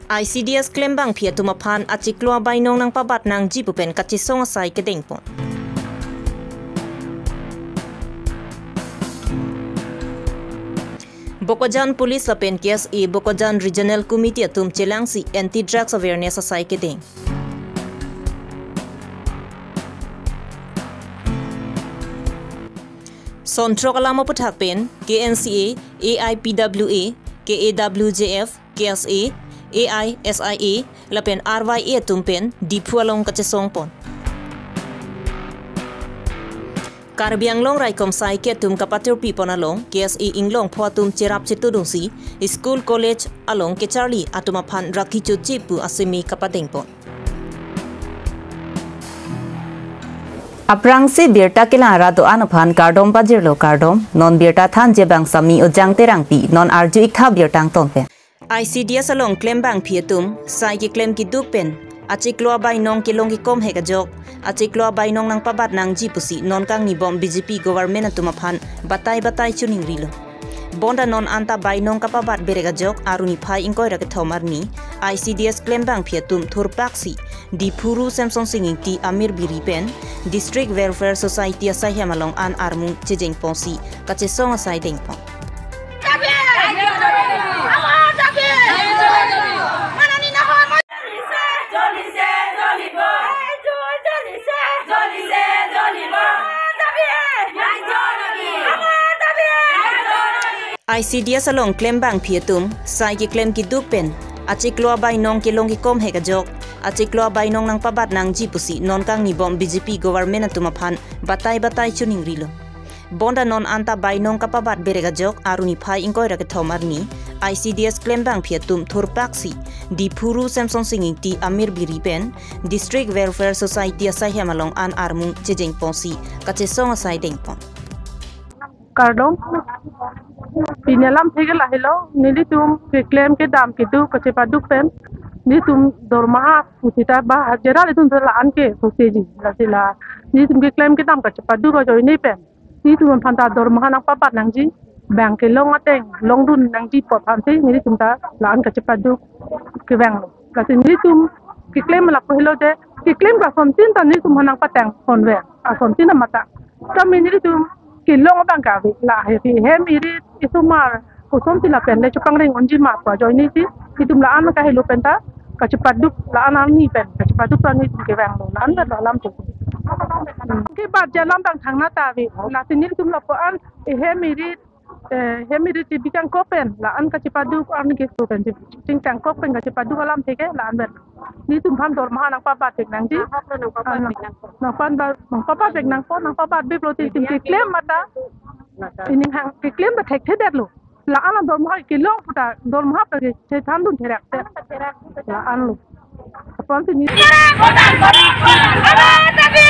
ICDS claim bang phia tumapan achiklua bainong nang pabat nang jipupen kachisong asai kedengpon. Bokojan Police lapen kes e Bokojan Regional Committee atum chelangsi anti-drugs awareness asai kedeng. Sontro kalamo puthakpen KNCA, AIPWA, KAWJF, KSA, AISIA, lapen RYA tumpen dipualong kacesongpon. Karbiang long rai kom sai ke tum kapatur pipon along KSA inglong phuatum cherap chitudungsi school college along ke Charlie atumapan rakichu chipu asimi kapadengpon. Aprang si birta kilara do anupan kardom bajirlo kardom non birta than jebang sami ojang terangpi non arju ikha birtang tonpen. ICDS along claim bang phietum sai ki claim ki dupen achikloa bainong ki long ki kom hega jok achikloa bainong nang pabat nang jipusi non kang ni bom BJP government atumaphan batai chuning rilo bonda non anta bainong ka pabat berega jok aruni phai ingkoi ra ke thomarni ICDS claim bang phietum thurpaksi di phuru samsung singing ti amir biripen district welfare society asai hamalong an armung chejeng ponsi kachesong asai dengpon. ICDS along claim bang phietum sai ki claim ki dupen achikloa bainong ki long ki kom hega jok achikloa bainong nang pabat nang jipusi non kang ni bom BJP government atumaphan batai chuning rilo bonda non anta bainong ka pabat berega jok aruni phai ingkoi ra ke thomarni ICDS claim bang phietum thurpaksi di phuru samsung singing ti amir biripen district welfare society asai hamalong an armung chejeng ponsi kachesong asai dengpon. Kardom pinalam thege lahilo nili tum ke claim ke dam ke tu kache paduk pen ni tum dormaha putita ba hajera le tum la anke poseji la sila ni tum ke claim ke dam kache paduk ko ni pen ni tum phanta dormaha nang papat nang ji bank ke long ateng long dun nang ji pot phan se ni tum ta la an kache paduk ke bank la se ni tum ke claim la pohilo de ke claim ka somtin ta ni tum hanang patang phone we a somtin mata tam ni tum kilong bang ka la he hem iri isumar kusom tila pen le chupang ring onji ma kwa join ni tum la an ka helo penta ka chupaduk la an ni pen ka chupaduk ta ni ke wang lo la an la lam tu ke ba jalam bang thang na ta vi la tin tum la po an hem iri ti bikang kopen la an ka chupaduk an ke so pen ting tang kopen ka chupaduk alam theke la an ben ni tum phan dor ma nang pa ba tek nang ji nang pan ba nang pa ba tek nang po nang pa ba be pro ti ke claim mata ini hang ke claim ba thek thedet lo la an dor ma ke long puta dor ma pa ke che than dun therak la an lo apon ti ni ama tabi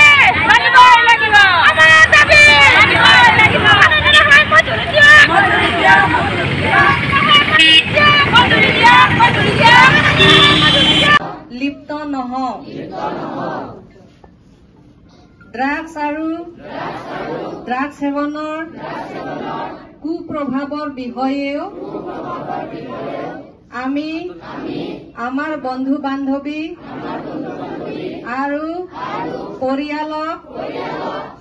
mani boy lagi lo ama tabi mani boy lagi lo ana hai mojuri dia লিপ্ত নহও ড্ৰাগছ আৰু ড্ৰাগছ সেৱনৰ কুপ্ৰভাৱৰ বিষয়েও আমি আমাৰ বন্ধু বান্ধৱী আৰু পৰিয়ালক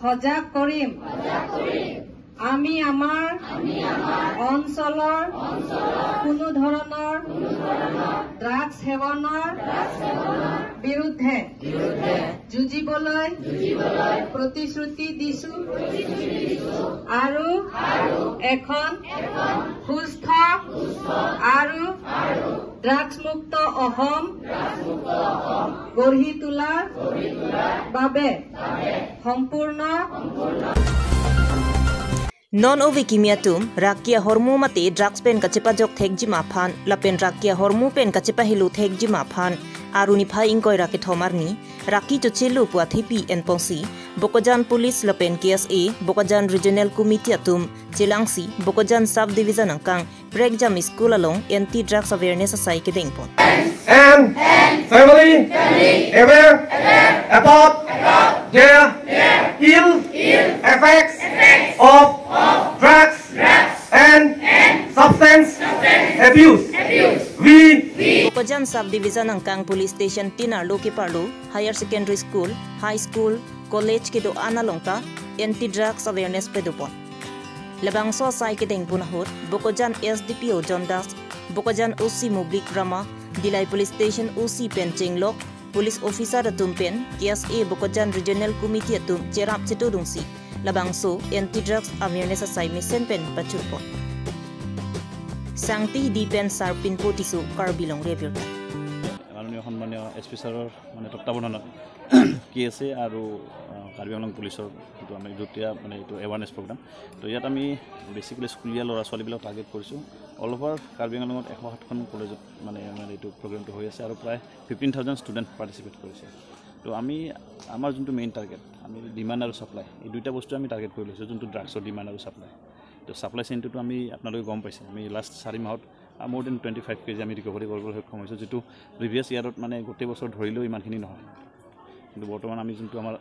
সজাগ কৰিম আমি আমাৰ অঞ্চলৰ কোনো ধৰণৰ ড্ৰাগছ সেৱনৰ বিৰুদ্ধে যুঁজিবলৈ প্ৰতিশ্ৰুতি দিছো আৰু এখন সুস্থ আৰু ড্ৰাগছ মুক্ত অসম গঢ়ি তোলাৰ বাবে সম্পূৰ্ণ Non ovi kimiatum rakia hormu mate drugs pen kachepa jok thek jima phan lapen rakia hormu pen kachepa hilu thek jima phan aruni phai ingkoi rake thomarni raki to chelu pua thipi en ponsi Bokojan Police lapen KSA Bokojan Regional Committee atum Chilangsi Bokojan Sub Division angkang Pregjam School along anti drugs awareness asai kedengpon and family aware about their ill effects of drugs and substance abuse. We Bokojan Subdivision ang Kang Police Station Tinar Loki Parlo, Higher Secondary School, High School, College kido analongta, anti-drugs awareness pedupon. Labang so sai kiteng punahut, Bokojan SDPO John Das, Bokojan OC Mublik Rama, Dilay Police Station OC Penching Lok, Police Officer Atumpen, KSA Bokojan Regional Committee Atum Cherap Chitudungsi, labang so anti-drugs awareness assignment senpen pachurpon. Sangti Dipen Sarpin Potisu Karbilong Review. মাননীয় সন্মানীয় S P ছাৰৰ মানে তত্বাৱধানত KSA আৰু কাৰ্বি আংলং পুলিচৰ এইটো আমি দুটা মানে এইটো এৱাৰনেছ প্ৰগ্ৰাম। তো ইয়াত আমি বেছিকেলি স্কুলীয়া ল'ৰা ছোৱালীবিলাক টাৰ্গেট কৰিছোঁ। অল অভাৰ কাৰ্বি আংলঙত 107খন কলেজত মানে এইটো প্ৰগ্ৰামটো হৈ আছে আৰু প্ৰায় 15,000 ষ্টুডেণ্ট পাৰ্টিচিপেট কৰিছে। তো আমাৰ যোনটো মেইন টাৰ্গেট আমি ডিমাণ্ড আৰু ছাপ্লাই এই দুইটা বস্তু আমি টাৰ্গেট কৰি লৈছোঁ, যোনটো ড্ৰাগছৰ ডিমাণ্ড আৰু ছাপ্লাই। তো ছাপ্লাই চেইনটোতো আমি আপোনালোকে গম পাইছে, আমি লাষ্ট 4 মাহত more than 25 kg আমি ৰিকভাৰী কৰিবলৈ সক্ষম হৈছোঁ, যিটো প্ৰিভিয়াছ ইয়াৰত মানে গোটেই বছৰ ধৰিলেও ইমানখিনি নহয়। কিন্তু বৰ্তমান আমি যোনটো আমাৰ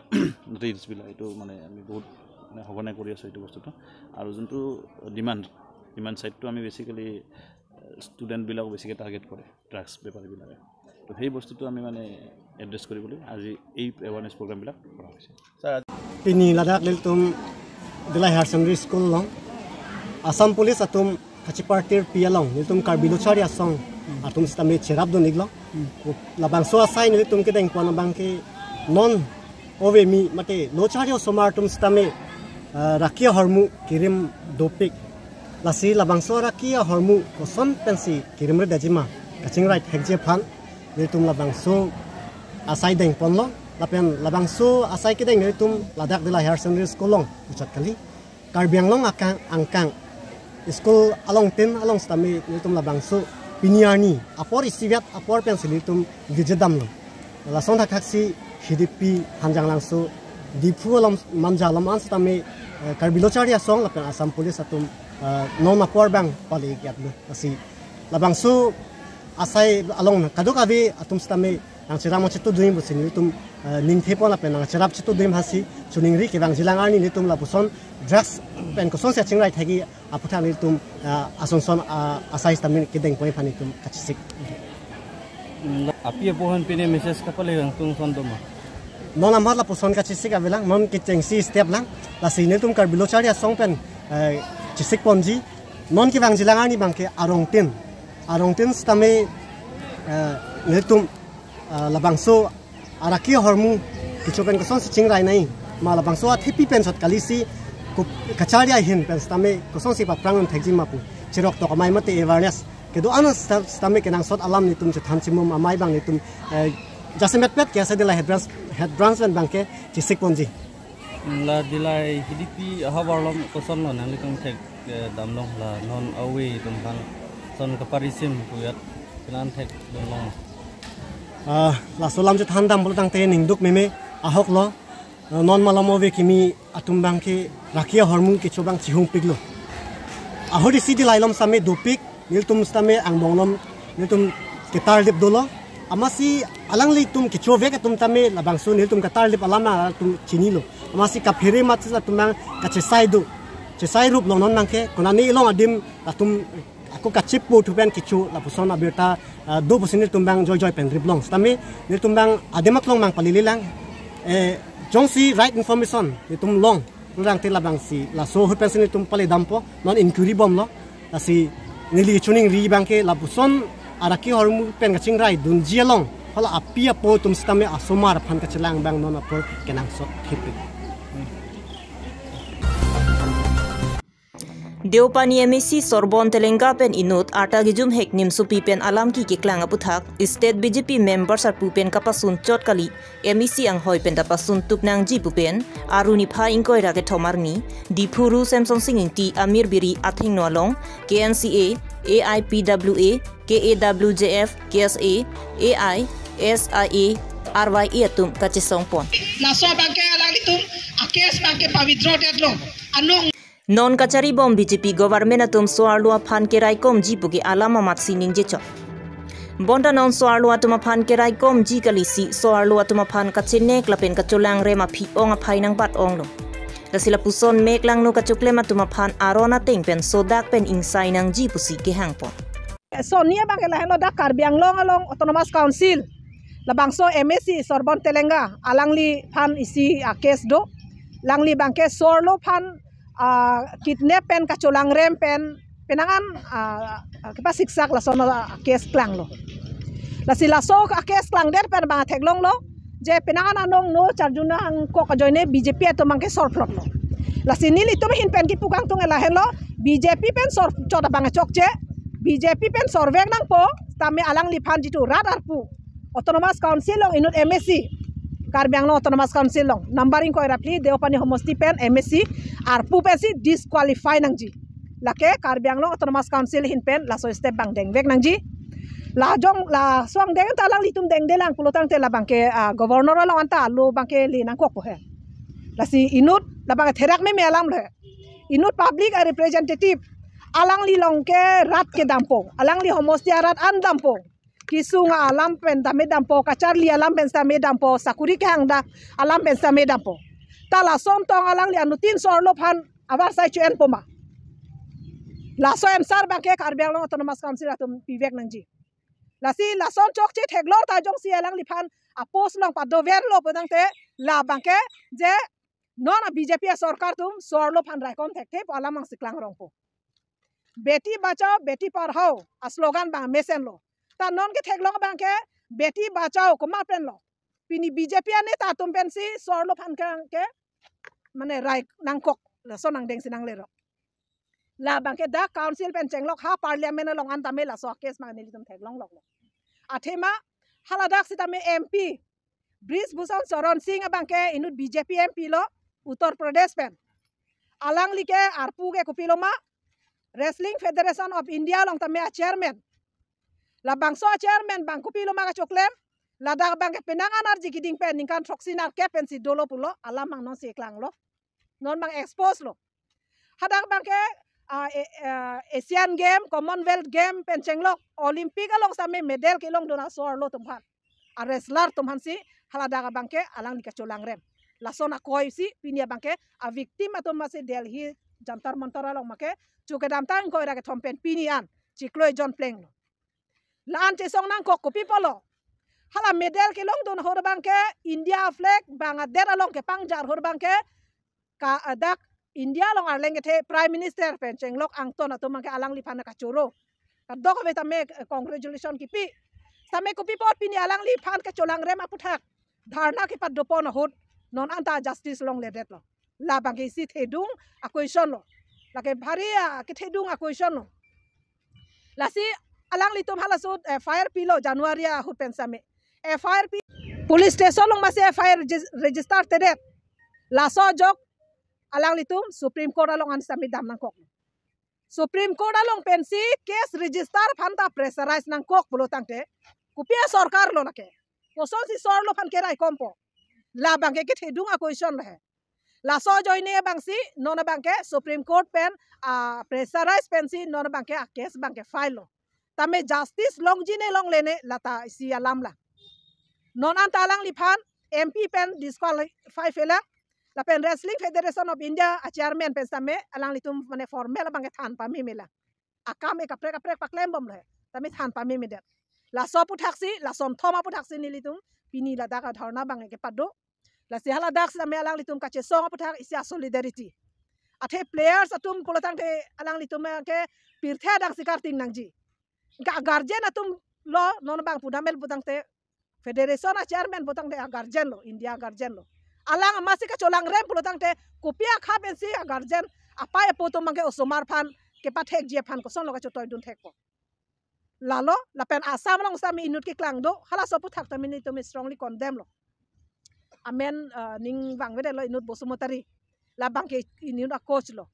ৰিলছবিলাক এইটো মানে আমি বহুত মানে সঘনাই কৰি আছোঁ এইটো বস্তুটো। আৰু যোনটো ডিমাণ্ড ছাইডটো আমি বেছিকেলি ষ্টুডেণ্টবিলাকক বেছিকৈ টাৰ্গেট কৰে ড্ৰাগছ বেপাৰীবিলাকে। তো সেই বস্তুটো আমি মানে এড্ৰেছ কৰিবলৈ আজি এই এৱাৰনেছ প্ৰগ্ৰামবিলাক কৰা হৈছে। Pini ladak liltum Dilay Higher Secondary School long Assam Police atum kachi partir pialong liltum Karbiluchari asong atum stami cherap do niglo labang so asai liltum kedeng pon bang ke non ove mi mate lochari somar tum stami rakia hormu kirim dopik lasi labang so rakia hormu koson pensi kirim re dajima kaching right hekje phan liltum labang so asai deng pon lo lapen labang so asai kedeng liltum ladak Dilay Higher Secondary School long uchat kali Karbi Anglong angkang school along stami liltum labang so piniarni apor isiviat apor pensil liltum gijedam lo lason thaksi hidipi hanjang langso dipu alam manjalam an stami Karbilochari asong lapen Assam Police atum non apor bang pali giat lo asi labang so asai along kadok avi atum stami ang ceramo chitu duim busin liltum ningthepon lapen ang cerap chitu duim hasi chuningri kebang jilangarni liltum lapuson drugs pen koson se chingrai thagi aputha liltum asonson asai stamin kedeng point phanitum kachisik api pohon pine message kapale ang tung sondoma non amar lapuson kachisik avelang non kiteng si step lang la siniltum Karbilochari asong pen chisik ponji non kebang jilangarni bangke arongtin stame liltum labangso araki hormu kichopen koson si chingrai nai ma labangso athepi pen sot kalisi kacharia hin pen stame koson si paprang thegji mapu chirok to kamai mate awareness kedo an stame kenang sot alam nitum che thamchimum amai bang nitum jasemet pet kesa Dilay head branch ban bangke chisik ponji la Dilay hidipi hawarlom koson lo nang litung thek damlong la non away tum kan son kaparisim puyat kenan thek damlong la solam je thandam bol tang te ningduk meme ahok lo non malamove kimi atum bang ke rakia hormu ke chobang chihung piglo ahori sidi lailom same dupik niltum stame ang bonglom niltum ketar lip dolo amasi alang litum ke chove ke tum tame labang su niltum ketar lip alama tum chinilo amasi kaphere mat sa tumang chesai rup non nang ke konani ilong adim atum aku kacip po tupen kichu lapuson abirta do pusinil tumbang joy pen riblong stami nil tumbang ademak long mang palililang jongsi right information nitum long rang tilabang si la so pen sinil tum pale dampo non inquiry bom lo asi nili chuning ri bangke lapuson araki hormu pen kaching rai dun jialong hala apia po tum stami asomar phan kachilang bang non apor kenang so thipi Deopani MSC Sorbon Telenga pen inut ata gijum hek nim supi pen alam ki klang aputhak state BJP members ar pupen kapasun chot kali MEC ang hoi pen tapasun tuknang ji pupen aruni pha ingkoi rage thomarni dipuru Samson Singing T Amir Biri athing nolong KNCA AIPWA KAWJF KSA AI SIA RYA atum kachisong pon la so bangke alang litum akes bangke pawidro deadlong anong non kachari bom BJP government atum soarlua phan kerai kom ji pugi alama mat sining je chok bonda non soarlua tuma phan kerai kom ji kalisi soarlua tuma phan kachinek lapen kacholang re ma phi ong a phainang bat ong lo dasila puson meklang no kachokle ma tuma phan arona teng pen sodak pen insai nang ji pusi ke hangpon Sonia bang ke lahen lo da Karbi Anglong along Autonomous Council labang so MSC Sorbonne Telenga alangli pan isi case do langli bangke sorlo pan kidnap pen kaculang rem pen penangan kipa siksak la sono case klang lo la sila so case klang der pen bang teglong lo je penangan anong no charjuna ang ko kajoine BJP to mangke sorplot lo la sini li to hin pen ki pukang tung lahen lo BJP pen sor chota bang chokje BJP pen sorvek nang po tame alang li pan jitu radar pu Autonomous Council long inut MSC Karbi Anglong Autonomous Council long numbering ko rapli deopani homosti pen MSC arpu pensi disqualify nang ji lake Karbi Anglong Autonomous Council hin pen la so step bang deng vek nang ji la jong la swang deng talang litum deng delang pulutang te la bangke governor long anta lo bangke li nang kok po he la si inut la bang therak me alam le inut public representative alang li long ke rat ke dampo alang li homosti rat an dampo kisunga alam pen dame dampo kacharli alam pen dame dampo sakuri ke hangda alam pen dame dampo tala som tong alang li anutin sorlo phan abar sai chuen poma la so em sar bangke Karbi Anglong Autonomous Council atum pivek nangji la si la son chok che theglor ta jong si alang li phan apos long pado ver lo podang te la bangke je non BJP sarkar tum sorlo phan raikom thekte alamang siklang rongpo beti bachao beti padhao slogan bang mesen lo ta non ke theglong bang ke beti bachao ko ma pen lo pini BJP ane ta tum pen si sorlo phan ke mane rai nangkok la so nang deng sinang le ro la bang ke da council pen chenglok ha parliament long an tame la so case ma ni tum theglong lok lo athema haladak sitame MP Bris Bhusan Charan Singh bang ke inut BJP MP lo Uttar Pradesh pen alang like arpu ke kupiloma Wrestling Federation of India long tame chairman la bangso chairman bang kupilo maga choklem la dag bang penangan arji kiding pen ningkan troxinar ke pen si dolo pulo alamang non si klang lo non bang expose lo hadak bang ke Asian Game Commonwealth Game pen chenglok Olympic along same medal ke long dona sor lo tumhan a wrestler tumhan si haladaga bang ke alang dikacholang rem la sona koi si pinia bang ke a victim atum masi Delhi jantar mantar along make chuke damtang ko ra ke thompen pinian chikloi John Pleng lo laan te song nang kok ko pipolo hala medal ke long don hor bangke India flag banga der along ke pangjar hor bangke ka adak India long arleng ke prime minister pen chenglok angton ato mangke alang li phana ka choro ka dok ve tame congratulation ki pi tame ko pipot pini alang li phan ka cholang rem aputhak dharna ke pat dopon hot non anta justice long le det lo la bangke si thedung a question lo la ke bharia ke thedung a question lo la si alang litum halasut FIR pilo January hut pensame FIR police station long masih FIR register tedet laso jok alang litum Supreme Court along an sami dam nang kok Supreme Court along pensi case register phanta pressurize nang kok pulo tangte kupia sarkar lo nake koson si sor lo phan kerai kompo la bangke ke thedung a question rahe laso joine bangsi nona bangke Supreme Court pen pressurize pensi nona bangke case bangke file lo tame justice long jine long lene lata si alam la non antalang liphan MP pen disqualify fela la pen Wrestling Federation of India a chairman pen same alang litum mane formal bange than pami mela akam e kapre paklem bom le tame than pami medet la so puthaksi la son thoma puthaksi ni litum pini la daka dharna bange ke paddo la si hala dak same alang litum kache song puthak isia solidarity athe players atum polotang te alang litum ke pirtha dak sikar ting nangji ga guardian atum lo non bang pudamel putang te federation a chairman putang te guardian lo India guardian lo alang masih ka cholang rem putang te kopia kha pensi guardian apa e poto mangke osomar phan ke pathek je phan ko son lo ka chotoy dun thek ko lalo lapen asam long sami inut ki klang do hala so puthak tamini to strongly condemn lo amen ning bang wede lo inut bosumotari la bangke inut a coach lo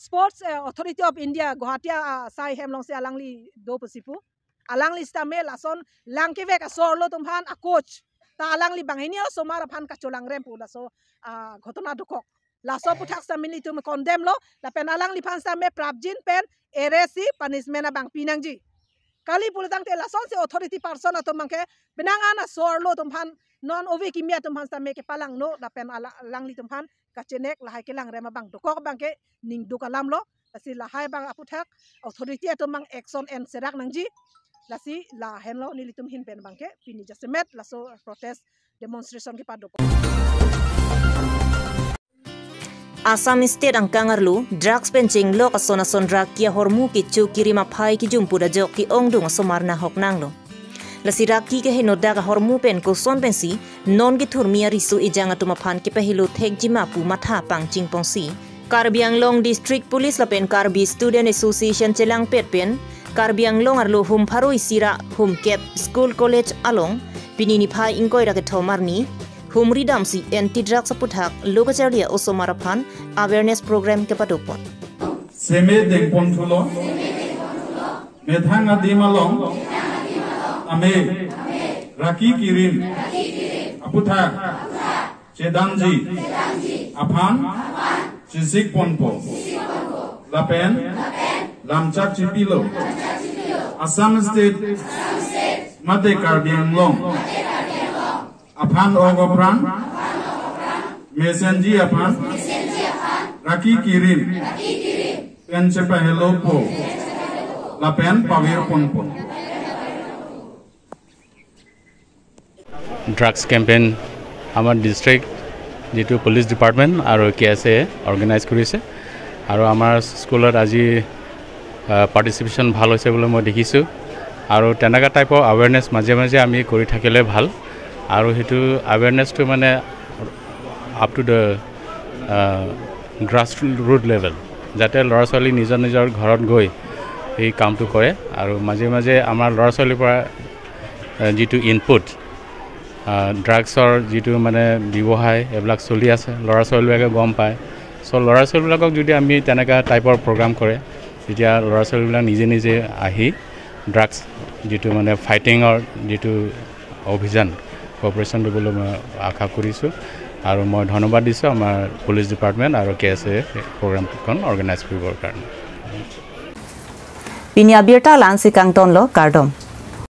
Sports Authority of India Guwahati sai hemlong se alangli do pasipu alangli stame lason langke vek asor lo tumhan a coach ta alangli bangini so mara phan ka cholang rem pu la so ghotona dukok la so puthak samini tum condemn lo la pen alangli phan same prabjin pen eresi punishment bang pinangji kali pulutang te lason se authority person atom mangke benangan asor lo tumhan non ovi kimia tumhan same ke palang no la pen alangli tumhan kacenek lahai ke lang rema bang dukok bangke ning dukalam lo lasi lahai bang aputhak authority atomang action and serak nangji lasi la henlo nilitum hin pen bangke pini jasemet laso protest demonstration ki padu Assam State ang kangarlu drugs penching lok asona sondra kia hormu ki chu kirima phai ki jumpura jok ki ongdung asomarna hoknanglo lasira ki ke henoda ka hormu pen ko son pensi non ki thurmia risu ijanga tumaphan ki pehilo thekjima pu matha pangching pongsi Karbi Anglong District Police la pen Karbi Student Association chelang pet pen Karbi Anglong arlo hum pharu isira hum cap school college along pinini phai ingkoi ra ke thomarni Humri damsi anti drugs aputhak lokacharia osomaraphan awareness program ke patopon seme dengpon thulo medhanga dimalong ame raki kirin aputhak chedanji aphan chisik ponpo lapen lamchak chipilo Assam State Mate Karbi Anglong Aphan ogopran mesenji aphan raki kirin penchepa helopo lapen pawir ponpon drugs campaign amar district jitu police department aru KSA organize korise aru amar schoolot aji participation bhal hoise bole moi dekhisu aru tenaka type of awareness maje maje ami kori thakile bhal আৰু হেতু awareness to মানে up to the grassroots level যাতে লৰা ছোৱালী নিজৰ নিজৰ ঘৰত গৈ এই কামটো কৰে আৰু মাজে মাজে আমাৰ লৰা ছোৱালীৰ পৰা যেটো ইনপুট ড্ৰাগছৰ যেটো মানে ব্যৱহাৰ এবিলাক চলি আছে লৰা ছোৱালীবিলাকে গম পায় সো লৰা ছোৱালীবিলাকক যদি আমি তেনেকা টাইপৰ প্ৰগ্ৰাম কৰে তেতিয়া লৰা ছোৱালীবিলাক নিজে নিজে আহি ড্ৰাগছ যেটো মানে ফাইটিংৰ যেটো অভিযান Cooperation dibolo ma akha korisu aru moi dhanyabad disu amar police department aru KSA program kon organize koribor karone Pinia birta lansi kangton lo kardom